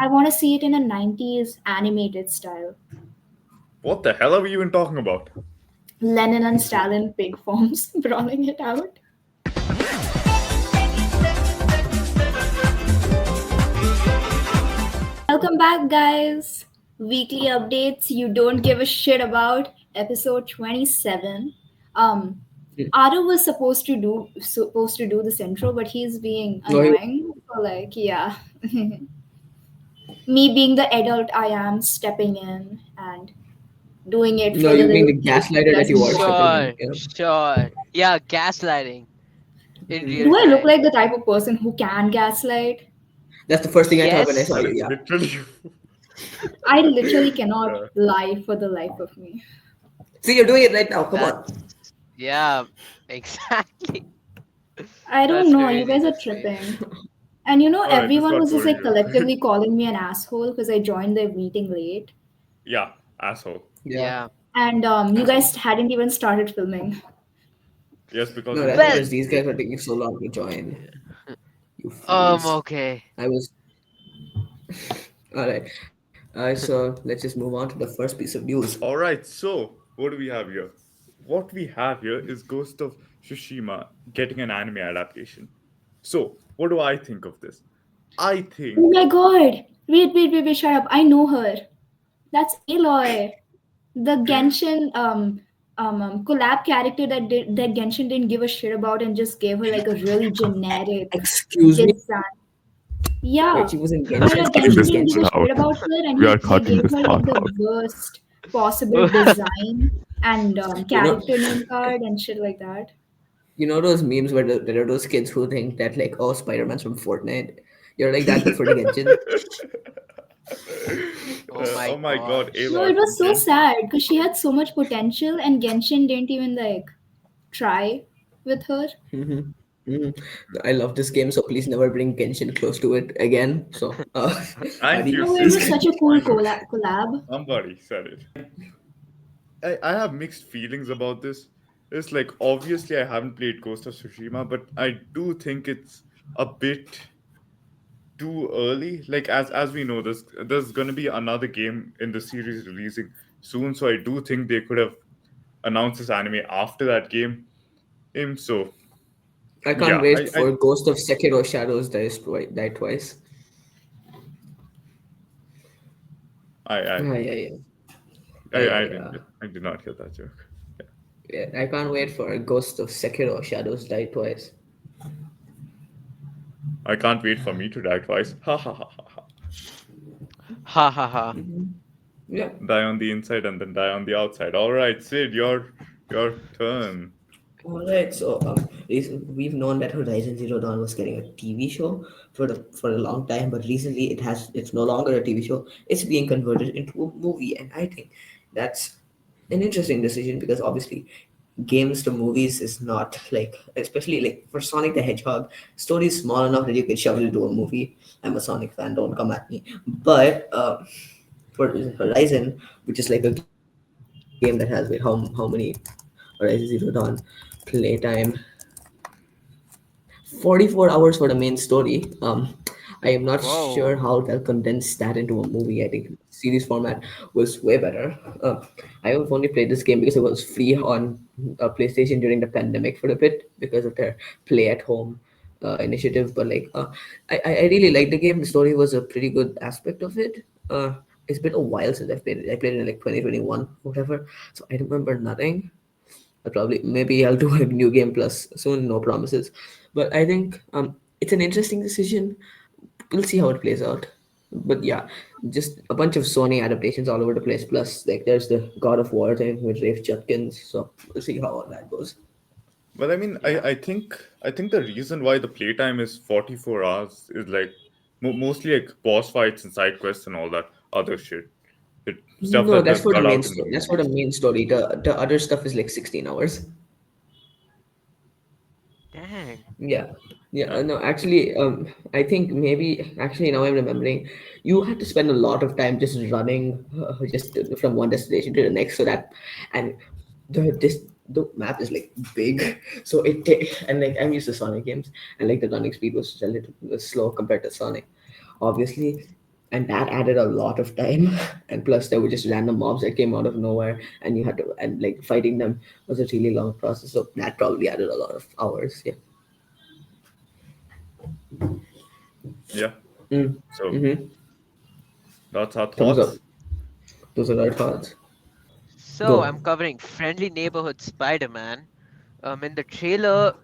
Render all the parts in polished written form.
I want to see it in a 90s animated style. What the hell are we even talking about? Lenin and Stalin pig forms brawling it out. Welcome back, guys. Weekly updates you don't give a shit about, episode 27. Um, Aru was supposed to do this intro, but he's being No, you, annoying. So like, yeah, me being the adult I am, stepping in and doing it no, for the you being little the kid who gaslighter that you doesn't worship watch. in. Sure, sure. Yeah, gaslighting in real Do I look time. like the type of person who can gaslight? That's the first thing I thought when I saw Yes. That you. is Yeah. literally. I literally cannot Yeah. lie for the life of me. See, you're doing it right now. Come on. That's yeah, exactly. I don't That's know. You crazy. guys are That's crazy. tripping. And Alright, just everyone got was just boring like you. collectively calling me an asshole because I joined their meeting late. Yeah, asshole. Yeah. Yeah. And you guys hadn't even started filming. Yes, because No, we that's Well, joined because these late. guys are taking so long to join. You fools. okay. I was. All right. So let's just move on to the first piece of news. Alright, so what do we have here? What we have here is Ghost of Tsushima getting an anime adaptation. So, what do I think of this? I Oh think. my god! Wait, shut up. I know her. That's Aloy. The Genshin collab character that Genshin didn't give a shit about and just gave her like a really generic Excuse me. design. Yeah, Wait, she was in yeah, Genshin. yeah. She Cutting was Genshin in this didn't give part a Genshin. shit out. about her, and We are they cutting gave this her part like the out. worst possible design and You know, character name card and shit like that. you know those memes where there are those kids who think that like, oh, Spider-Man's from Fortnite. You're like that, but for the Genshin. Oh my Oh my god, gosh. No, it Aloy was from so Gen. sad because she had so much potential, and Genshin didn't even like try with her. hmm hmm I love this game, so please never bring Genshin close to it again. So, Aren't you Adi, No, it please. was such serious? a cool Why not? collab. Somebody said it. I have mixed feelings about this. It's like obviously I haven't played Ghost of Tsushima, but I do think it's a bit too early. Like as we know, there's gonna be another game in the series releasing soon, so I do think they could have announced this anime after that game. So I can't yeah, wait I for Ghost of Sekiro Shadows die twice. I I Yeah, yeah, yeah. I Yeah, didn't yeah. I did not hear that joke. Yeah. Yeah, I can't wait for Ghost of Sekiro Shadows die twice. I can't wait for me to die twice. Ha ha ha ha ha. Ha ha ha. Yeah. Die on the inside and then die on the outside. All right, Sid, your turn. All right. So we've known that Horizon Zero Dawn was getting a TV show for a long time, but recently it's no longer a TV show. It's being converted into a movie, and I think that's an interesting decision because obviously games to movies is not like, especially like for Sonic the Hedgehog, story is small enough that you can shove it into a movie. I'm a Sonic fan, don't come at me. But for Horizon, which is like a game that has, wait, how many Horizon Zero Dawn playtime, 44 hours for the main story. I am not sure Whoa. how they'll condense that into a movie. I think series format was way better. I have only played this game because it was free on PlayStation during the pandemic for a bit because of their play at home initiative. But like, I really liked the game. The story was a pretty good aspect of it. It's been a while since I've played it. I played it in like 2021, whatever. So I remember nothing. I'll probably, maybe I'll do a new game plus soon. No promises, but I think it's an interesting decision. We'll see how it plays out. But yeah, just a bunch of Sony adaptations all over the place. Plus, like there's the God of War thing with Rafe Judkins. So we'll see how all that goes. Well, I mean, Yeah. I think the reason why the playtime is 44 hours is like mostly like boss fights and side quests and all that other shit. Stuff No, that that's they've for the cut main out in the story. That's for the movies. main story. The other stuff is like 16 hours. Dang. Yeah, yeah. Yeah. No, actually, I think maybe actually now I'm remembering, you had to spend a lot of time just running, just from one destination to the next, so that, and the map is like big, so and like I'm used to Sonic games, and like the running speed was relatively slow compared to Sonic, obviously. and that added a lot of time. And plus there were just random mobs that came out of nowhere, and you had to, and like fighting them was a really long process, so that probably added a lot of hours. Yeah. Yeah. Mm. So Mm-hmm. that's our Thumbs up. thoughts. Those are our thoughts. So I'm Go. covering Friendly Neighborhood Spider-Man. In the trailer,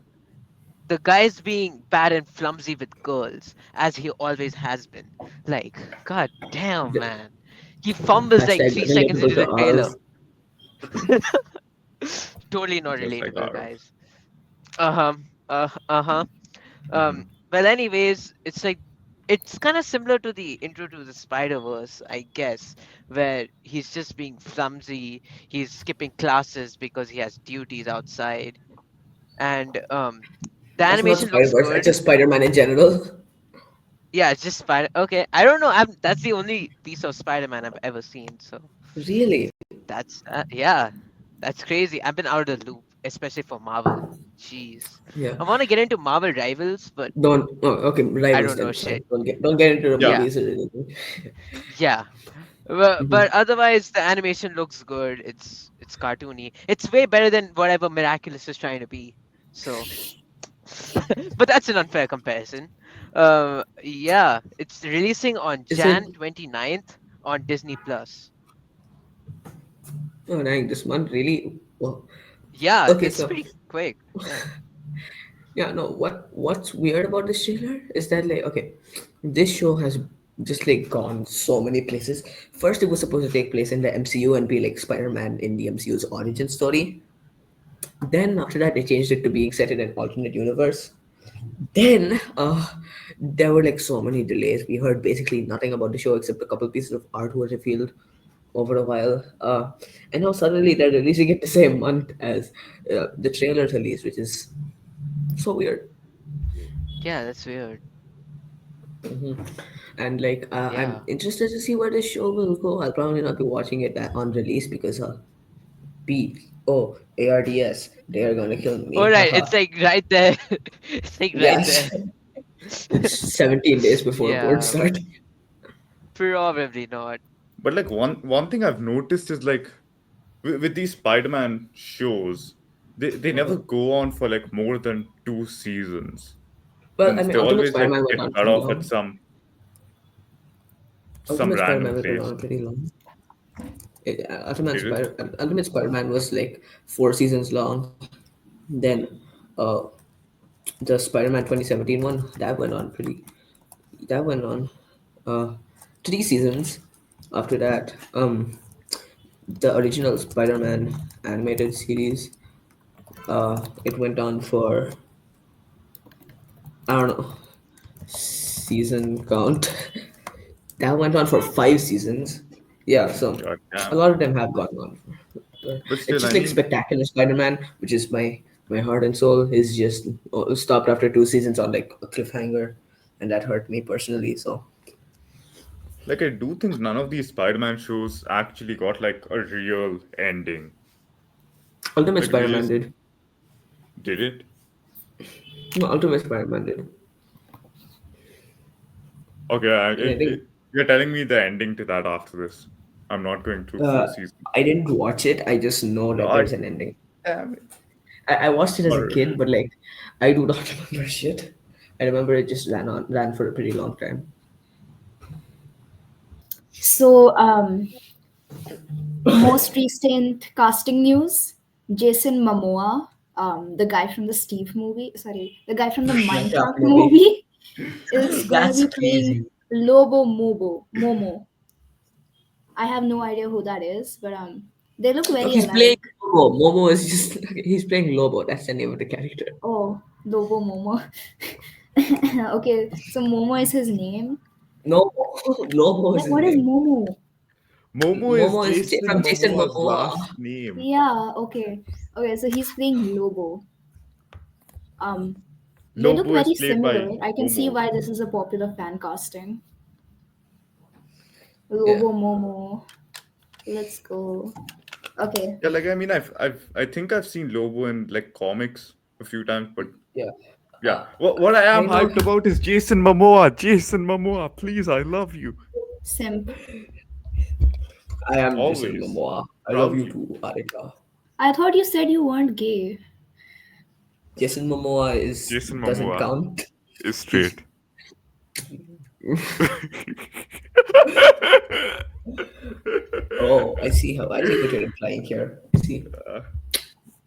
the guy's being bad and clumsy with girls, as he always has been. Like, god damn, The- man. He fumbles like Hashtag 3 seconds relatable into to the trailer. us. Totally not Just like relatable, Arav. guys. Uh-huh. Uh-huh. Mm-hmm. Well, anyways, it's kind of similar to the intro to the Spider-Verse, I guess, where he's just being clumsy, he's skipping classes because he has duties outside, and the That's not animation Spider looks Verse. That's good. just Spider Man in general. Yeah, it's just Spider. Okay, I don't know. That's the only piece of Spider-Man I've ever seen. So Really? yeah, that's crazy. I've been out of the loop, especially for Marvel. Jeez, Yeah. I want to get into Marvel Rivals, but Don't. Oh, okay. I Rivals don't then. know It's fine. shit. Don't get into the Yeah. Yeah, movies or anything. yeah. But, Mhm. but otherwise, the animation looks good. It's cartoony. It's way better than whatever Miraculous is trying to be. So, but that's an unfair comparison. Yeah, it's releasing on Is it? Jan 29th on Disney Plus. Oh, dang! This month really. Well, Yeah, okay. it's So pretty quick. Yeah. yeah, no. What's weird about this trailer is that like okay, this show has just like gone so many places. First, it was supposed to take place in the MCU and be like Spider Man in the MCU's origin story. Then after that, they changed it to being set in an alternate universe. Then there were like so many delays. We heard basically nothing about the show except a couple pieces of art were revealed over a while. And now suddenly they're releasing it the same month as the trailer release, which is so weird. Yeah, that's weird. And like I'm Yeah. interested to see where this show will go. I'll probably not be watching it on release because ARDS, they are gonna kill me. All right, Haha. it's like right there. It's like right Yes, there. it's 17 days before board Yeah, start. probably not. But like one thing I've noticed is like with these Spider-Man shows, they never go on for like more than 2 seasons, Well, I since mean, they Ultimate always like Spider-Man went get on cut pretty off at long. some Ultimate random Spider-Man went place. on pretty long. Did it? Ultimate Spider-Man was like 4 seasons long. Then, uh, the Spider-Man 2017 one that went on pretty. That went on, uh, 3 seasons. After that, the original Spider-Man animated series, it went on for I don't know season count. That went on for 5 seasons. Yeah, so God a damn. lot of them have gone on. But It's still, just I like mean, Spectacular Spider-Man, which is my heart and soul, is just stopped after 2 seasons on like a cliffhanger, and that hurt me personally. So like I do think none of these Spider-Man shows actually got like a real ending. Ultimate Like Spider-Man did. did it? No, Ultimate Spider-Man did, Okay, and I think you're telling me the ending to that after this. I'm not going through uh, 4 seasons. I didn't watch it. I just know that God there's an ending. damn it. I watched it as a Or kid, but like I do not remember shit. I remember it just ran for a pretty long time. So, most recent casting news: Jason Momoa, the guy from the Steve movie, sorry, the guy from the Minecraft Minecraft movie. movie, is gonna That's be playing crazy. Lobo Momo. I have no idea who that is, but they look Oh, very he's playing alike. Lobo. Momo is just he's playing Lobo. That's the name of the character. Oh, Lobo Momo. Okay, so Momo is his name. No, Lobo is Like, his what is name. Momo? Momo is Momo is Jason from Jason Momoa's Momoa. last name. Yeah, okay. Okay, so he's playing Lobo. Um, they look Lobo is very played by similar. I can see Momo. why this is a popular fan casting. Yeah, Lobo Momo. Let's go. Okay. Yeah, like I mean, I think I've seen Lobo in like comics a few times, but yeah. yeah. Uh, What I am I know. hyped about is Jason Momoa. Jason Momoa, please, I love you. Simp. I am Jason Always. Momoa. I love you Proudly. too, Arika. I thought you said you weren't gay. Jason Momoa is Jason doesn't Momoa count. is He's straight. oh, I see what you're implying here. I see.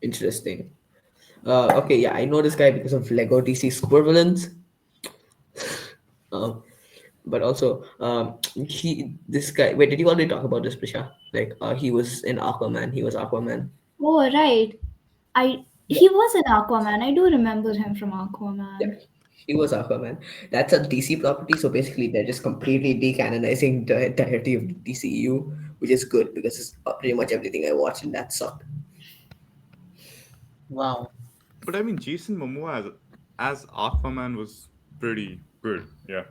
Interesting. Okay, yeah, I know this guy because of Lego DC Supervillains. Um, but also, he this guy. Wait, did you already talk about this, Prisha? Like, he was in Aquaman. He was Aquaman. Oh, right. I Yeah, He was in Aquaman. I do remember him from yeah, Aquaman. he was Aquaman. That's a DC property, so basically they're just completely decanonizing the entirety of the DCU, which is good because it's pretty much everything I watched and that sucked. Wow. But I mean, Jason Momoa as Aquaman was pretty good. Yeah.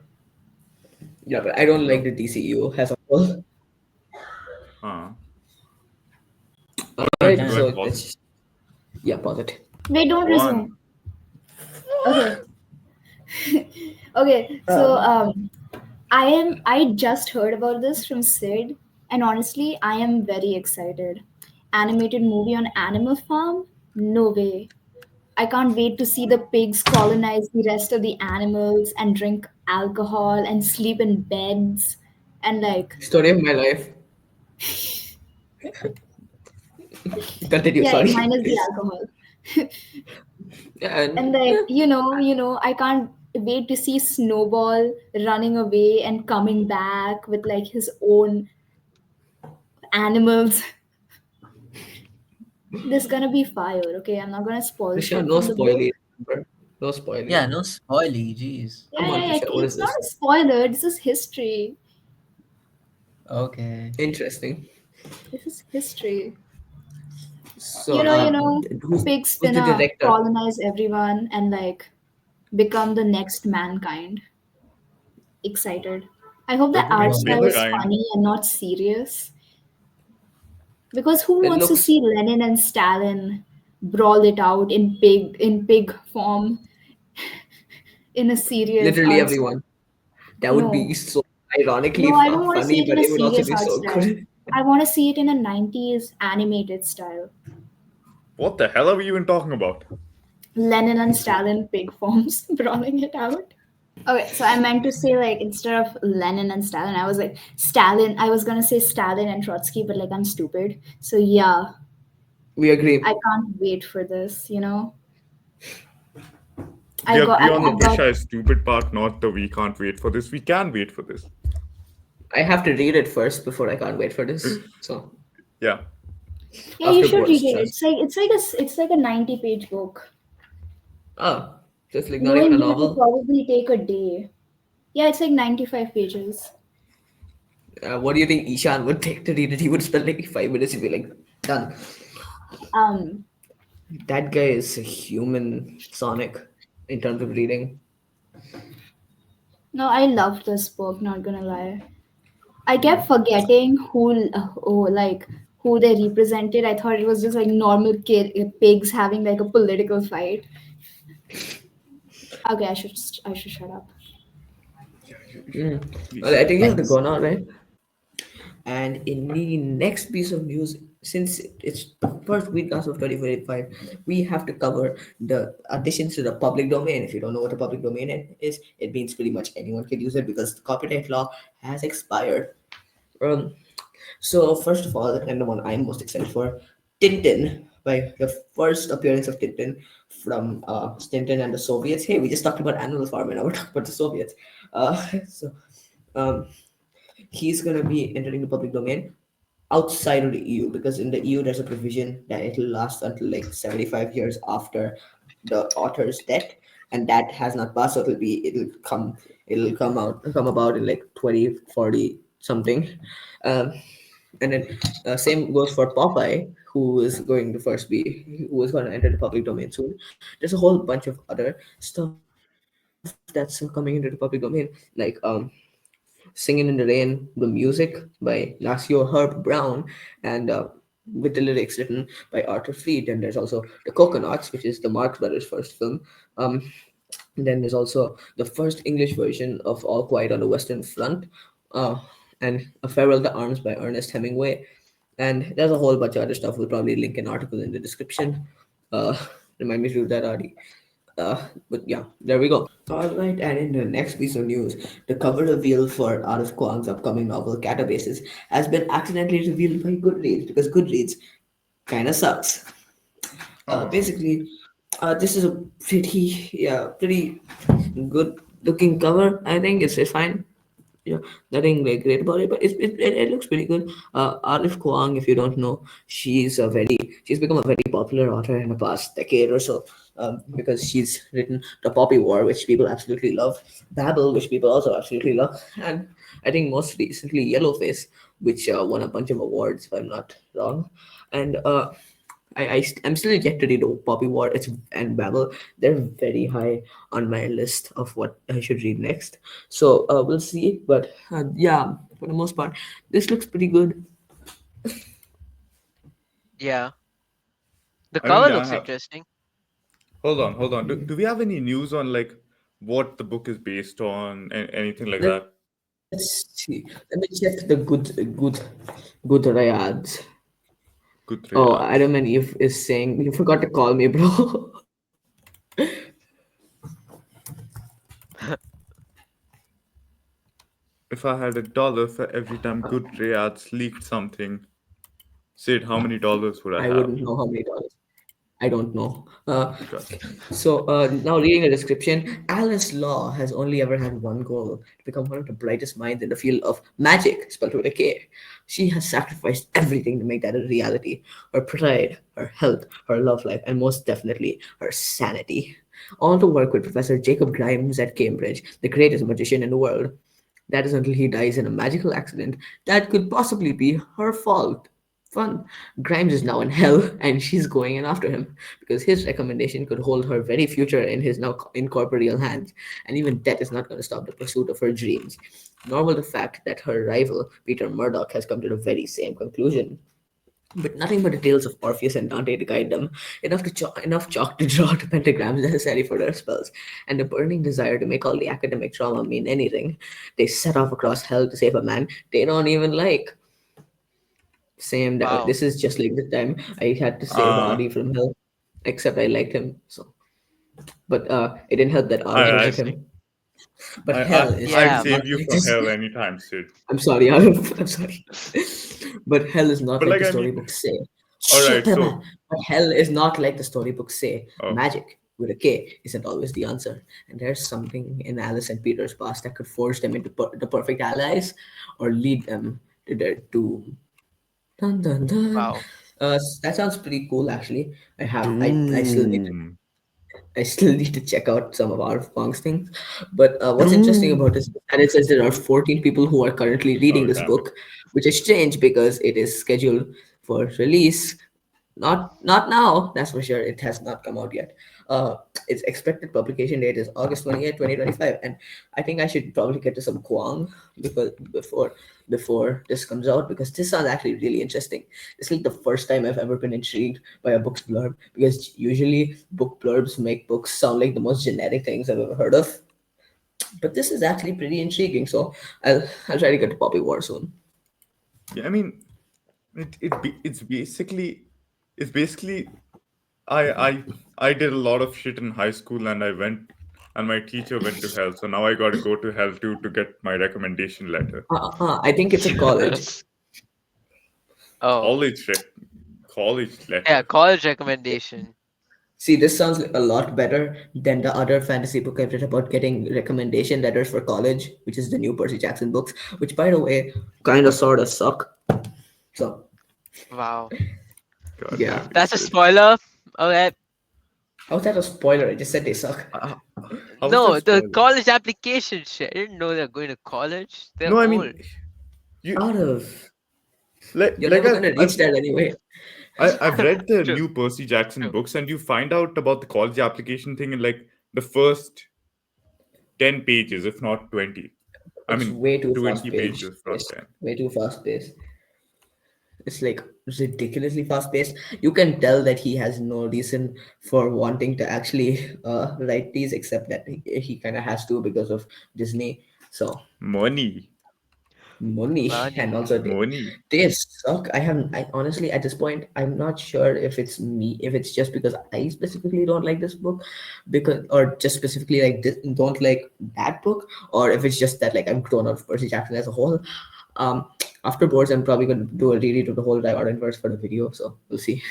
Yeah, but I don't No. like the DCU as a whole. Uh, go Alright, ahead. Go Damn. so ahead. Pause it. let's yeah, pause it. Wait, don't Go on. resume. Okay. Okay. So I just heard about this from Sid, and honestly, I am very excited. Animated movie on Animal Farm? No way. I can't wait to see the pigs colonize the rest of the animals and drink alcohol and sleep in beds and like Story of my life. Continue, yeah, sorry. minus the alcohol. Yeah, And and like I can't wait to see Snowball running away and coming back with like his own animals. This gonna be fire. Okay, I'm not gonna spoil Prisha, shit no from the book. spoiling. Remember? No spoiling. Yeah, no spoily, jeez. Yeah, Come on, yeah, yeah. Prisha, what is It's not this? a spoiler. This is history. Okay. Interesting. This is history. So, Pigs who's the finna director? colonize everyone and like become the next mankind. Excited. I hope The the art next style Okay. is mankind. funny and not serious. Because who It wants to looks see Lenin and Stalin brawl it out in pig form in a serious literally art style? everyone. That would No, be so ironically no, I don't want to see funny, it in but a it would also serious be art so style. good. I want to see it in a 90s animated style. What the hell are we even talking about? Lenin and Stalin pig forms brawling it out. Okay, so I meant to say like instead of Lenin and Stalin, I was like Stalin. I was gonna say Stalin and Trotsky, but like I'm stupid. So yeah, We I agree. can't wait for this. We I got I, agree on the I got Prisha is stupid part, not the we can't wait for this. We can wait for this. I have to read it first before I can't wait for this. So Yeah. yeah. You should read afterwards, it. trust. It's like a 90-page book. Oh, so it's like not even Knowing a you, it'll novel. probably take a day. Yeah, it's like 95 pages. What do you think Ishan would take to read it? He would spend like 5 minutes and be like, done. Um, That guy is a human Sonic in terms of reading. no, I loved this book. Not gonna lie. I kept forgetting who they represented. I thought it was just like normal pigs having like a political fight. Okay, I should shut up. Yeah, you should. Mm. Well, Please. I think you have to Thanks. go now, right? And in the next piece of news, since it's the first weekcast of 2045, we have to cover the additions to the public domain. If you don't know what the public domain is, it means pretty much anyone can use it because the copyright law has expired. Um, so first of all, and the one I'm most excited for, Tintin, by the first appearance of Tintin from Tintin and the Soviets. Hey, we just talked about Animal Farm and now we're talking about the Soviets. So um, he's gonna be entering the public domain outside of the EU because in the EU there's a provision that it'll last until like 75 years after the author's death, and that has not passed. So it'll come about in like 2040 something. Um, and then same goes for Popeye, who is going to enter the public domain soon. There's a whole bunch of other stuff that's coming into the public domain, like Singing in the Rain, the music by Nasio Herb Brown, and with the lyrics written by Arthur Fleet. And there's also The Coconuts, which is the Marx Brothers' first film. Um, then there's also the first English version of All Quiet on the Western Front. Uh, and A Farewell to Arms by Ernest Hemingway. And there's a whole bunch of other stuff. We'll probably link an article in the description. Uh, Remind me to do that, Adi. But yeah, there we go. All right, and in the next piece of news, the cover reveal for Arif Kwang's upcoming novel Catabases has been accidentally revealed by Goodreads because Goodreads kind of sucks. Oh, Basically, this is a pretty good looking cover. I think it's fine. Yeah, nothing like great about it, but it looks pretty good. Arif Kwang, if you don't know, she's become a very popular author in the past decade or so. Because she's written The Poppy War, which people absolutely love, Babel, which people also absolutely love, and I think most recently Yellowface, which won a bunch of awards, if I'm not wrong. And I'm still yet to read Poppy War and Babel. They're very high on my list of what I should read next. So we'll see. But yeah, for the most part, this looks pretty good. Yeah, the I mean, cover yeah, I looks have. interesting. Hold on. Do we have any news on like what the book is based on and anything like Let's that? see. Let me check the good Rayads. Good Oh, reads. Adam and Eve is saying you forgot to call me, bro. If I had $1 for every time Good Reads leaked something, Sid, how many dollars would I I have? wouldn't know how many dollars. I don't know. Got you. So now reading the description, Alice Law has only ever had one goal: to become one of the brightest minds in the field of magic, spelled with a K. She has sacrificed everything to make that a reality: her pride, her health, her love life, and most definitely her sanity. All to work with Professor Jacob Grimes at Cambridge, the greatest magician in the world. That is until he dies in a magical accident that could possibly be her fault. Fun. Grimes is now in hell and she's going in after him because his recommendation could hold her very future in his now incorporeal hands, and even death is not going to stop the pursuit of her dreams. Nor will the fact that her rival, Peter Murdoch, has come to the very same conclusion. But nothing but the tales of Orpheus and Dante to guide them, enough chalk to draw to pentagrams necessary for their spells, and a burning desire to make all the academic trauma mean anything. They set off across hell to save a man they don't even like. Same. Wow. This is just like the time I had to save Uh, Adi from hell, except I liked him. So, but it didn't help that Adi I, hated I, Interesting. him. But hell is I'd Yeah, not save you like from this. hell anytime, Sid. I'm sorry, Arif. I'm sorry. But hell is not But like like, the I mean, storybooks say. all Shut right. up, So, man. But hell is not like the storybooks say. oh, Magic with a K isn't always the answer. And there's something in Alice and Peter's past that could forge them into the perfect allies or lead them to their doom. Dun dun dun. wow. That sounds pretty cool, actually. Doom. I still need to check out some of our Pong's things. But what's interesting about this, Doom. and it says there are 14 people who are currently reading Oh, this damn it. book, which is strange because it is scheduled for release. Not now, that's for sure. It has not come out yet. Its expected publication date is August 28th, 2025. And I think I should probably get to some Kwang because before this comes out, because this sounds actually really interesting. It's like the first time I've ever been intrigued by a book's blurb, because usually book blurbs make books sound like the most generic things I've ever heard of. But this is actually pretty intriguing, so I'll try to get to Poppy War soon. Yeah, I mean, it's basically I I I did a lot of shit in high school and I went and my teacher went to hell. So now I got to go to hell too to get my recommendation letter. I think it's a college. Oh, College rec- college yeah, letter. college recommendation. See, this sounds a lot better than the other fantasy book I've read about getting recommendation letters for college, which is the new Percy Jackson books, which, by the way, kind of sort of suck. So, Wow. God yeah. damn you, That's a Sid. spoiler. Okay. How's that a spoiler? I just said they suck. Uh, how was that No, the spoiler? college application shit. I didn't know they're going to college. They're No, I old. mean you Out of. You're like never going to reach that anyway. I've read the True. new Percy Jackson True. books and you find out about the college application thing in like the first 10 pages, if not 20. I It's mean, way too fast 20 paced. pages, not 10. Way too fast paced. It's like ridiculously fast paced. You can tell that he has no reason for wanting to actually write these, except that he kind of has to because of Disney. So Money. money. And Money. also Money. they suck. I honestly, at this point, I'm not sure if it's me, if it's just because I specifically don't like this book, because or just specifically like this, don't like that book, or if it's just that like I'm grown up Percy Jackson as a whole. Um, Afterwards, I'm probably going to do a reread of the whole Diodon verse for the video, so we'll see.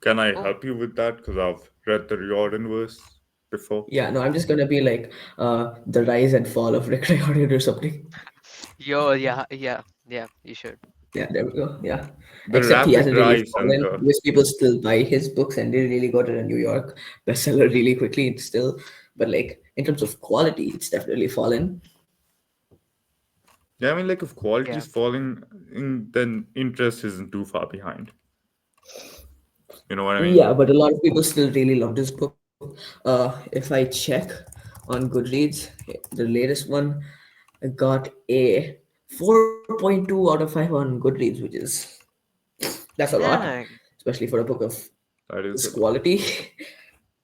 Can I Oh, help you with that? Because I've read the Riordan verse before. Yeah, no, I'm just gonna be like the rise and fall of Rick Riordan or something. yo, yeah, yeah, yeah. You should. Yeah, there we go. Yeah. The Except he rapid hasn't really rise and fallen the because people still buy his books and they really go to the New York bestseller really quickly. It's still, but like in terms of quality, it's definitely fallen. yeah, I mean, like if quality Yeah. is falling, then interest isn't too far behind. You know what I mean? Yeah, but a lot of people still really love this book. If I check on Goodreads, the latest one got a 4.2 out of 5 on Goodreads, which is that's a lot, Dang. especially for a book of That is this a lot. quality.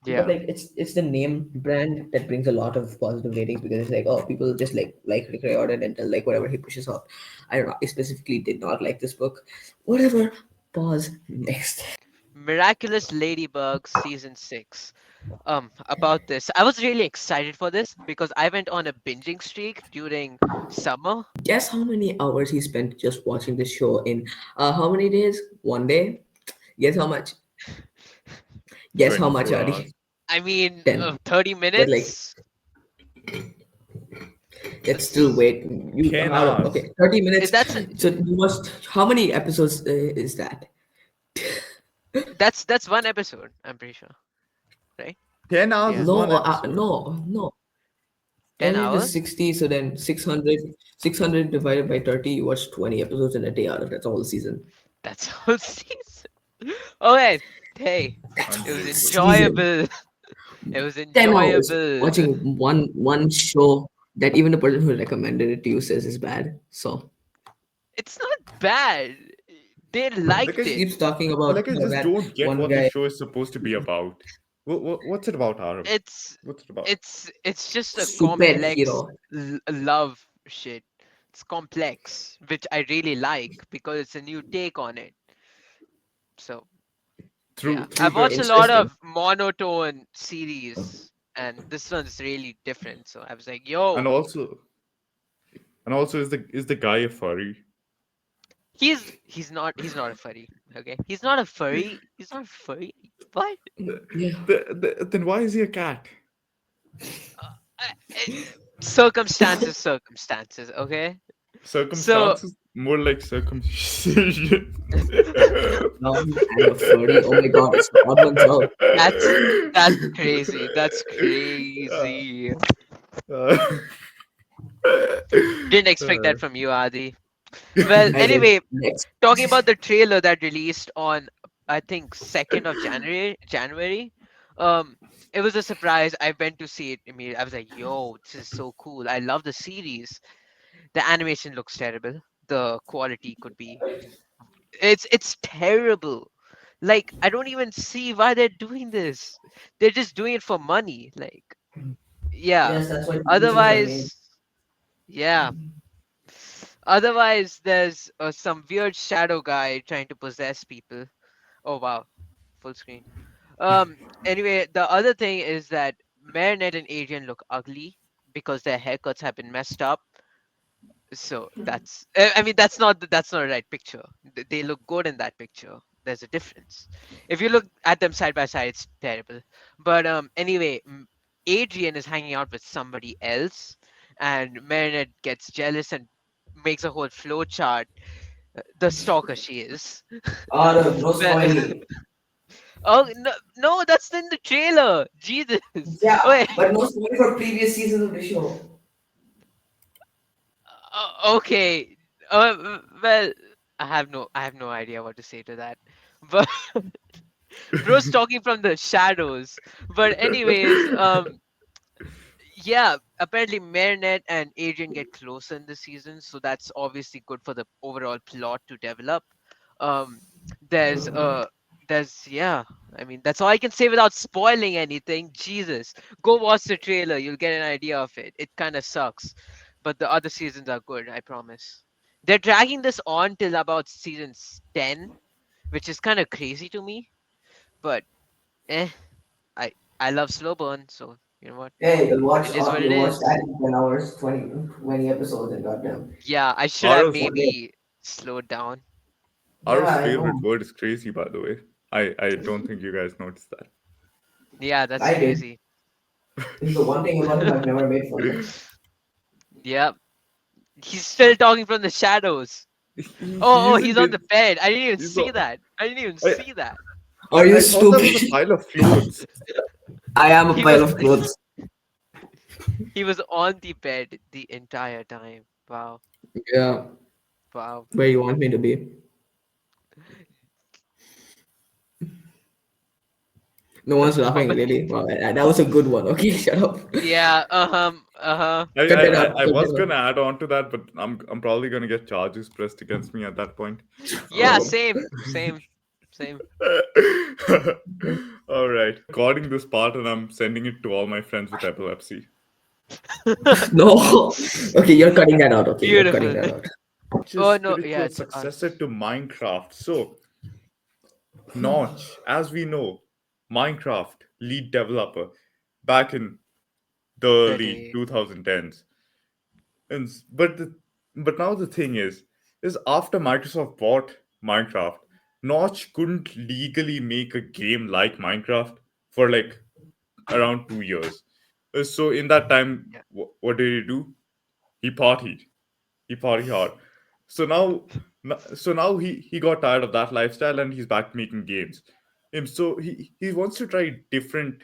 But Yeah. like it's the name brand that brings a lot of positive ratings because it's like, oh, people just like Rick Riordan and like whatever he pushes out. I don't know. I specifically did not like this book. Whatever. Pause. Next. Miraculous Ladybug season 6. About this. I was really excited for this because I went on a binging streak during summer. Guess how many hours he spent just watching this show in how many days? 1 day. Guess how much? Guess how much, 24 Adi? hours. I mean, 10. 30 But like minutes. it's still That's wait. You 10 how hours. okay, 30 minutes. that's So you must how many episodes is that? that's one episode, I'm pretty sure, right? 10 hours Yeah. is one No, episode. no. 10 Everything is hours? 60, so then 600 divided by 30, you watch 20 episodes in a day out of that's all season. That's whole season. Okay. Hey, That's it was all Unbelievable. season. enjoyable. It was 10 hours enjoyable. watching one show that even the person who recommended it to you says is bad. So It's not bad. They Like liked I, it. keeps talking about like I how just that don't get one what the guy. show is supposed to be about. What's it about, Arab? It's What's it about? it's just a complex Superhero. love shit. It's complex, which I really like because it's a new take on it. So yeah, Through I've watched the a lot Interesting. of monotone series, and this one's really different. So I was like, yo, and also is the guy a furry? he's not a furry. Okay, he's not a furry. He's not a furry. What? Yeah. Then why is he a cat? Circumstances. Okay, so Circumstances? More like circumcision. And a furry. Oh my god, it's the odd ones out. that's that's crazy. That's Uh, crazy. uh, Didn't expect that from you, Adi. Well, I did. anyway, Next. talking about the trailer that released on I think 2nd of January. Um, it was a surprise. I went to see it immediately. I was like, "Yo, this is so cool! I love the series. The animation looks terrible. The quality could be. It's terrible. Like I don't even see why they're doing this. They're just doing it for money. Like, yeah. Yes, that's why TV shows are made. Otherwise, yeah. Otherwise, there's some weird shadow guy trying to possess people. Oh wow, full screen. Anyway, the other thing is that Marinette and Adrian look ugly because their haircuts have been messed up. So that's, I mean, that's not a right picture. They look good in that picture. There's a difference. If you look at them side by side, it's terrible. But anyway, Adrian is hanging out with somebody else, and Marinette gets jealous and makes a whole flow chart. The stalker she is. Oh, no Well, spoiling. oh no, no, that's in the trailer. Jesus. Yeah, Wait. but no spoiling for previous seasons of the show. Okay. Well, I have no idea what to say to that. But bro's talking from the shadows. But anyways, yeah, apparently Marinette and Adrian get closer in the season, so that's obviously good for the overall plot to develop. Um, there's yeah, I mean that's all I can say without spoiling anything. Jesus, go watch the trailer, you'll get an idea of it. It kind of sucks. but the other seasons are good, I promise. They're dragging this on till about season 10, which is kind of crazy to me, but eh, I love slow burn, so you know what? Hey, It is what it you watch is. that in 10 hours, 20 episodes, and goddamn. Yeah, I should have Ara's maybe slowed down. Yeah, Ara's I know. favorite word is crazy, by the way. I don't think you guys noticed that. Yeah, that's I did. crazy. This is the one thing about him I've never made fun of. Yeah, he's still talking from the shadows. He Oh, isn't he's on in. the bed. I didn't even He's see not, that. I didn't even I, see that. Are you I thought that stupid? was a pile of clothes. I am a He pile was of clothes. he was on the bed the entire time. Wow, Yeah, wow. where you want me to be. No one's laughing, really. Wow, that was a good one. Okay, shut up. Yeah, uh-huh. Cut that out. I Cut was that out. gonna add on to that, but I'm probably gonna get charges pressed against me at that point. Yeah, So same. all right. Recording this part and I'm sending it to all my friends with epilepsy. No. Okay, you're cutting that out. Okay, you're cutting Beautiful. that out. Oh Just no, yeah, spiritual it's successor us. to Minecraft. So Notch, as we know, Minecraft lead developer back in the The early day. 2010s. And but now the thing is after Microsoft bought Minecraft, Notch couldn't legally make a game like Minecraft for like around 2 years. So in that time, Yeah, what did he do? He partied. He partied hard. So now, so now he got tired of that lifestyle and he's back making games. So he wants to try different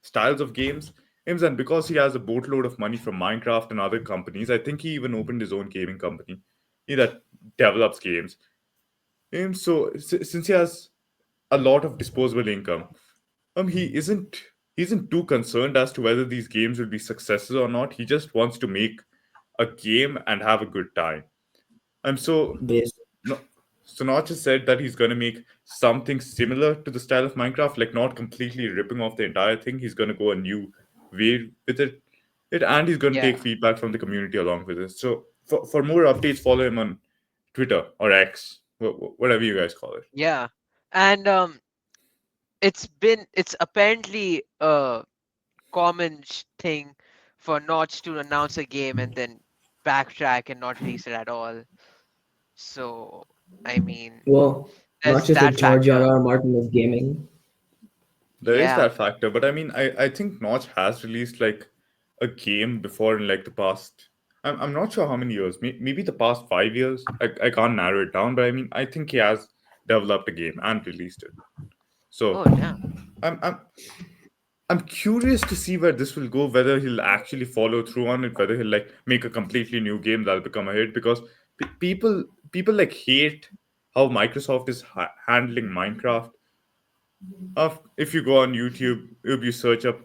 styles of games. And because he has a boatload of money from Minecraft and other companies, I think he even opened his own gaming company that develops games. So since he has a lot of disposable income, he isn't too concerned as to whether these games will be successes or not. He just wants to make a game and have a good time. So Base. no, so Notch has said that he's going to make something similar to the style of Minecraft, like not completely ripping off the entire thing. He's going to go a new way with it, and he's going to take yeah, feedback from the community along with it. So for more updates, follow him on Twitter or X, whatever you guys call it. yeah. And it's apparently a common thing for Notch to announce a game and then backtrack and not release it at all. So, I mean, Well, not there's just the that George factor. R. R. Martin of gaming. There is Yeah. that factor, but I mean, I think Notch has released like a game before in like the past. I'm not sure how many years. Maybe the past 5 years. I can't narrow it down, but I mean, I think he has developed a game and released it. So Oh, damn. I'm I'm I'm curious to see where this will go. Whether he'll actually follow through on it. Whether he'll like make a completely new game that'll become a hit. Because people like hate how Microsoft is handling Minecraft. If you go on YouTube, if you search up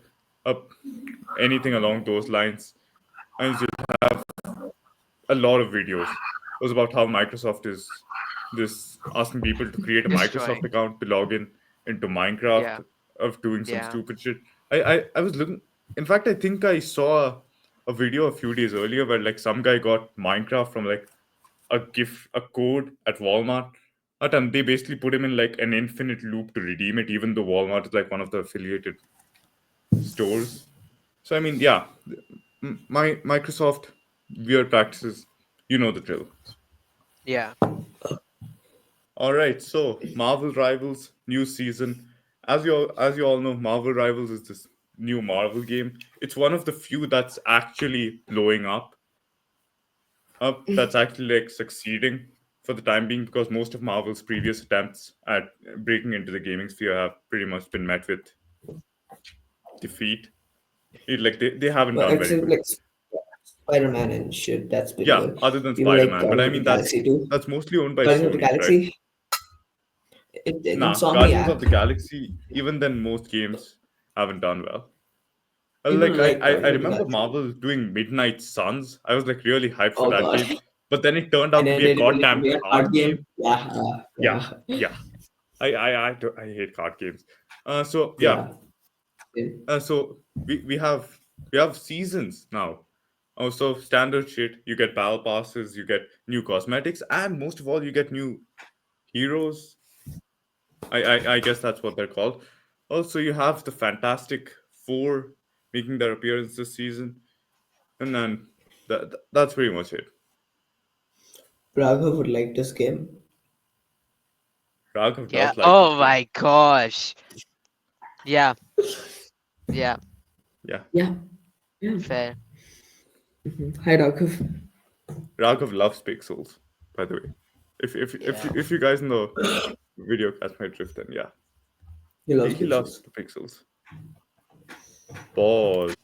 anything along those lines, and you'll have a lot of videos. It was about how Microsoft is this asking people to create a Microsoft Destroying. account to log in into Minecraft Yeah. of doing some Yeah. stupid shit. I was looking. In fact, I think I saw a video a few days earlier where like some guy got Minecraft from like a code at Walmart. And they basically put him in like an infinite loop to redeem it, even though Walmart is like one of the affiliated stores. So I mean, yeah, my Microsoft weird practices, you know the drill. Yeah. All right, so Marvel Rivals new season. As you all know, Marvel Rivals is this new Marvel game. It's one of the few that's actually blowing up. That's actually like succeeding for the time being because most of Marvel's previous attempts at breaking into the gaming sphere have pretty much been met with defeat. Like they haven't Well, done very except good. like Spider-Man and shit, that's been Yeah, good. other than Even like Spider-Man, but I Guardians of mean the Galaxy too. that's mostly owned by Guardians of the Sony, right? Galaxy, Guardians of Insomniac. the Galaxy, even then most games haven't done well. People Like like I Guardians of the remember Galaxy. Marvel doing Midnight Suns. I was like really hyped for Oh that god. game, but then it turned And out to then be a they goddamn made a card card game. game. Yeah, Yeah, yeah, yeah. I hate card games. Yeah. yeah. So we have seasons now. Also, standard shit. You get battle passes, you get new cosmetics, and most of all, you get new heroes. I guess that's what they're called. Also, you have the Fantastic Four making their appearance this season, and then that's pretty much it. Raghav would like this game. Raghav Yeah. does like this Oh game. my gosh. Yeah. Yeah. Yeah, Yeah. Yeah. Fair. Hi, Raghav. Raghav loves pixels. By the way, Yeah. if you guys know video catch my drift, then yeah, He loves he loves pixels. the pixels. Balls.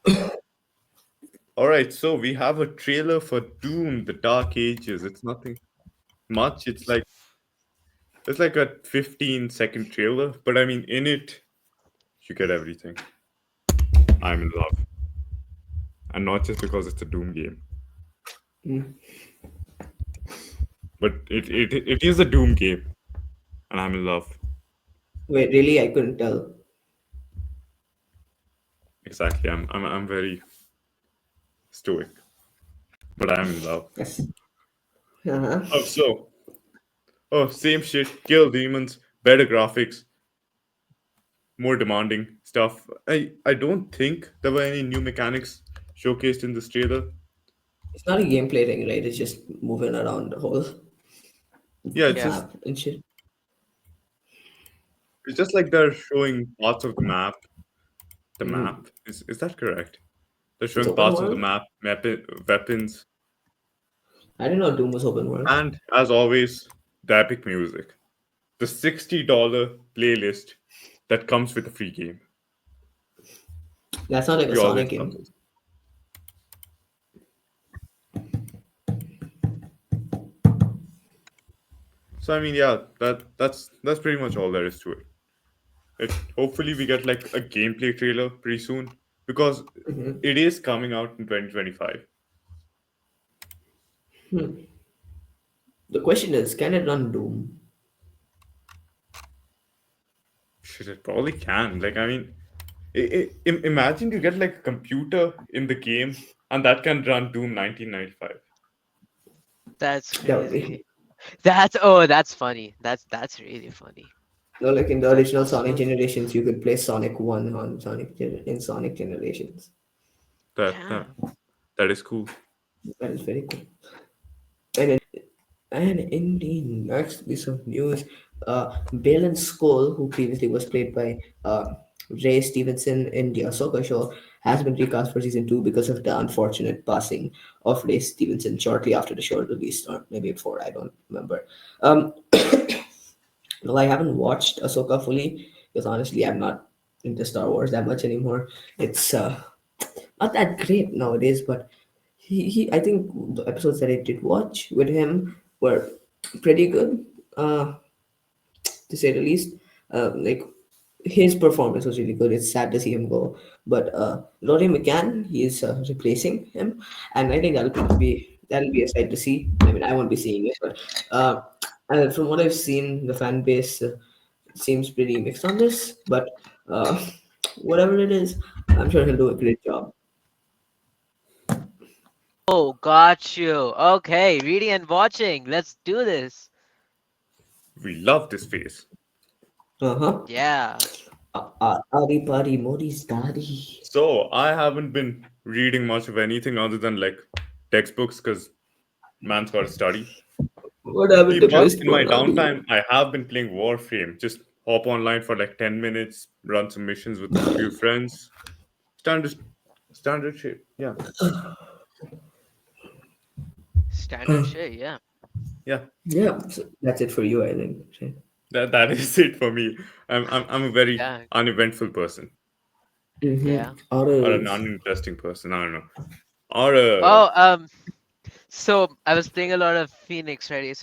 All right, so we have a trailer for Doom: The Dark Ages. It's nothing much. It's like a 15-second trailer, but I mean, in it, you get everything. I'm in love, and not just because it's a Doom game, Mm. but it is a Doom game, and I'm in love. Wait, really? I couldn't tell. Exactly. I'm very stoic, but I'm in love. Yes. Uh-huh. Oh, so same shit. Kill demons, better graphics, more demanding stuff. I don't think there were any new mechanics showcased in this trailer. It's not a gameplay thing, right? It's just moving around the whole Yeah, Yeah. map and shit. it's just like they're showing parts of the map. The Mm. map is that correct? They're It's showing open parts of the world. map, weapons, I didn't know Doom was open world. and as always, the epic music. The $60 playlist that comes with a free game. That's not like a We always Sonic love game. those. So I mean, yeah, that's pretty much all there is to it. Hopefully we get like a gameplay trailer pretty soon because it is coming out in 2025. The question is, can it run Doom? Shit, it probably can. Like I mean, imagine you get like a computer in the game and that can run Doom 1995. That's That would be crazy. That's funny. That's really funny. no, like in the Is that original Sonic possible? Generations, you could play Sonic One on in Sonic Generations. That Yeah. that that is cool. That is very cool. And in the next piece of news, Balin Skoll, who previously was played by Ray Stevenson in the Ahsoka show, has been recast for season 2 because of the unfortunate passing of Ray Stevenson shortly after the show released, or maybe before, I don't remember. Um, well, I haven't watched Ahsoka fully because honestly, I'm not into Star Wars that much anymore. It's not that great nowadays, but I think the episodes that I did watch with him were pretty good, to say the least. Like his performance was really good. It's sad to see him go, but Rory McCann, he is replacing him, and I think that'll be a sight to see. I mean, I won't be seeing it, but from what I've seen, the fan base seems pretty mixed on this. But uh, whatever it is, I'm sure he'll do a great job. Oh, got you. Okay, reading and watching. Let's do this. We love this phase. Uh huh. Yeah. Ari Pari Modi's daddy. So I haven't been reading much of anything other than like textbooks because man's got to study. What happened to But Mist in my Nabi? downtime, I have been playing Warframe. Just hop online for like 10 minutes, run some missions with a few friends. Standard, standard shit. Yeah, Standard shit. Yeah. yeah. Yeah, so that's it for you, I think. Shane. That is it for me. I'm a very Yeah. uneventful person Yeah. or an Others. uninteresting person. I don't know. Or a Oh, so I was playing a lot of Phoenix, right?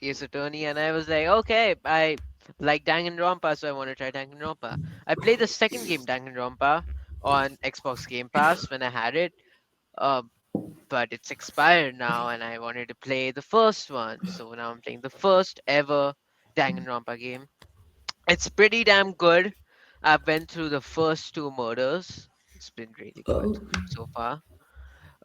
Ace Attorney, and I was like, okay, I like Danganronpa, so I want to try Danganronpa. I played the second game, Danganronpa, on Xbox Game Pass when I had it. Uh, but it's expired now, and I wanted to play the first one, so now I'm playing the first ever Danganronpa game. It's pretty damn good. I've been through the first two murders. It's been really good Oh, so far.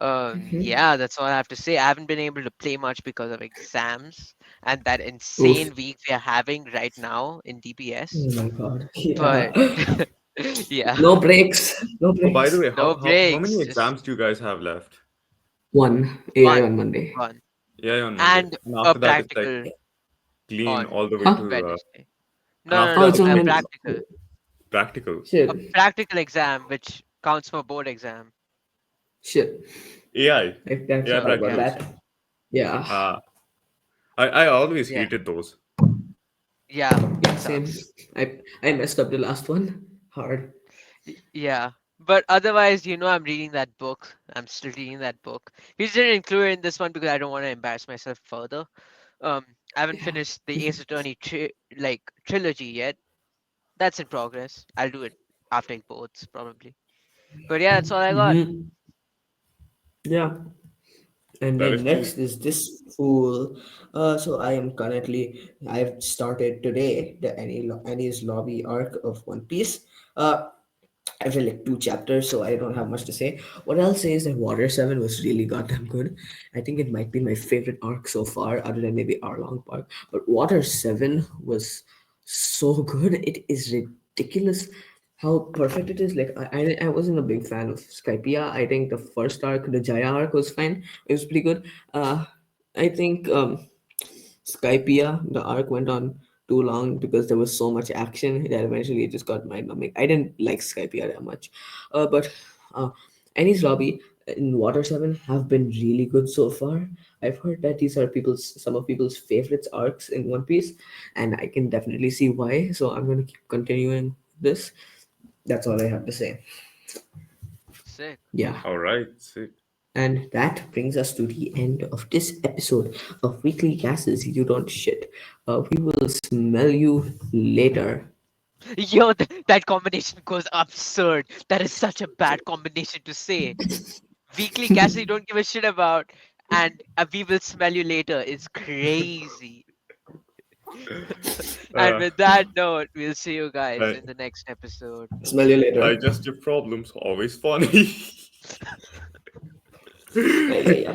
Mhm. Yeah, that's all I have to say. I haven't been able to play much because of exams and that Oof. insane week we are having right now in DPS. Oh my god. Yeah. But yeah, No breaks. No Oh, by the breaks. way, no how many breaks, just exams do you guys have left? One AI one, on Monday. one, Yeah, on Monday, and and a after that it's like practical clean on all the way Huh? to, Wednesday. and No, after no, Oh, no, that it's it's on a like Wednesday. practical, practical. a Shit. practical exam which counts for board exam. Shit. AI, I can't AI So forget about yeah, practicals. that. Yeah. Uh, I always yeah, hated those. yeah. Yeah, It same. sucks. I messed up the last one. Hard. Yeah, but otherwise, I'm reading that book. I'm still reading that book. We just didn't include it in this one because I don't want to embarrass myself further. Um, I haven't Yeah. finished the Ace Attorney trilogy yet. That's in progress. I'll do it after boards probably. But yeah, that's all I got. Mm-hmm. Yeah. And That then is true. next is this fool. So I've started today the Annie's Lobby arc of One Piece. I've read like two chapters, so I don't have much to say. What I'll say is that Water 7 was really goddamn good. I think it might be my favorite arc so far, other than maybe Arlong Park. But Water 7 was so good. It is ridiculous how perfect it is. Like, I wasn't a big fan of Skypiea. I think the first arc, the Jaya arc, was fine. It was pretty good. I think Skypiea, the arc went on too long because there was so much action that eventually it just got mind numbing. I didn't like Skypiea that much. But Annie's Lobby in Water 7 have been really good so far. I've heard that these are some of people's favorites arcs in One Piece, and I can definitely see why. So I'm gonna keep continuing this. That's all I have to say. Sick. Yeah. All right, sick. And that brings us to the end of this episode of Weekly Gases You Don't Shit. We will smell you later. Yo, that combination goes absurd. That is such a bad combination to say. Weekly gas you don't give a shit about, and we will smell you later. It's crazy. And Uh, with that note, we'll see you guys di- in the next episode. Smell you later. digestive problems always funny. Yeah, yeah, yeah.